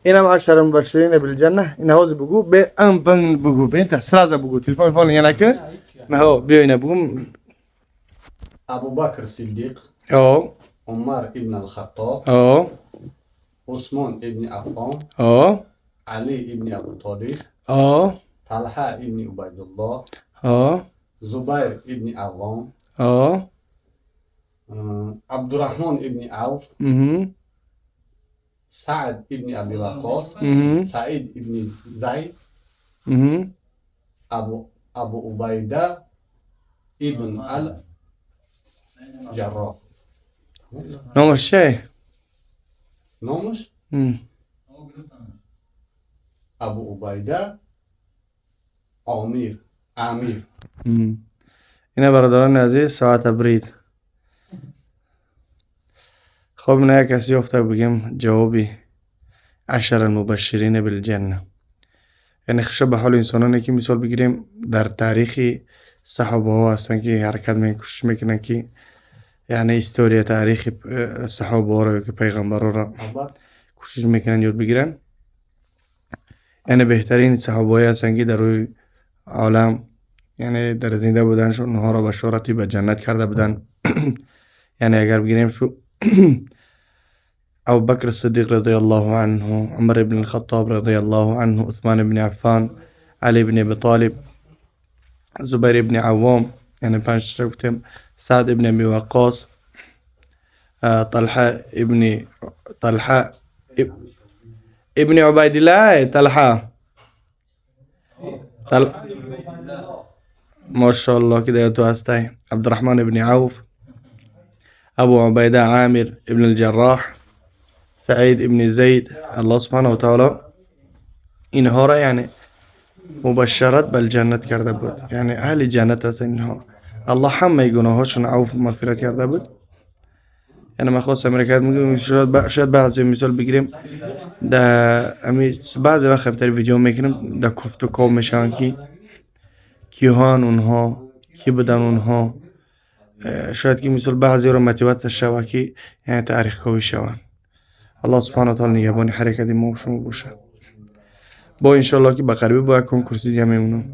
اینم 10 مبشرین بالجنه. این هاوز بگو به ام بن بگو به انت سرازه بگو تلفن یعنی که ما هو بیاینه بگو. ابو بکر صدیق، عمر ابن الخطاب، عثمان ابن عفان، علی ابن ابو طالب، طلحه ابن عبیدالله، زبیر ابن عوام، عبدالرحمن ابن عوف، سعد ابن ابي وقاص، سعيد ابن زيد، ابو عبيده ابن الجراح. نومش چه؟ نومش ابو عبيده عامر. اینا برادران عزیز ساعت برید. خب نه کسی افته بگیم جوابی 10 المبشرین بالجنه. یعنی خشب به حال انسانانی که مثال بگیریم در تاریخ صحابه ها هستن که حرکت کوشش میکنن که یعنی استوری تاریخ صحابه ها رو که پیغمبر را کوشش میکنن یاد بگیرن. یعنی بهترین صحابه هستن که در روی عالم یعنی در زنده بودنشون اونها را بشارتی به جنت کرده بودن. یعنی اگر بگیریم شو أبو بكر الصديق رضي الله عنه، عمر بن الخطاب رضي الله عنه، عثمان بن عفان، علي بن أبي طالب، زبير بن عوام يعني 5 شفتم، سعد بن أبي وقاص، طلحة ابن عبيد الله، طلحة ما شاء الله كده يا تو هستي. عبد الرحمن بن عوف، أبو عبيدة عامر ابن الجراح، سعيد ابن زيد. الله سبحانه وتعالى اینها را یعنی مبشرت بالجنت کرده بود. یعنی اهل جنت هست اینها. الله همه گناهاشون عفو مغفرت کرده بود. یعنی من خواستم حرکت میگم شاید بعضی مثال بگیریم بعضی وقت بهتر ویدیو میکنم در گفت و گو میشن که کیهان اونها کی بودن اونها. شاید که مثال بعضی رو موتیویت شوه که یعنی تاریخ کوی شون. الله سبحانه و تعالی نگهبان حرکت ما و شما باشه. با انشالله که بقربی با کنکورسی جمعیمونم.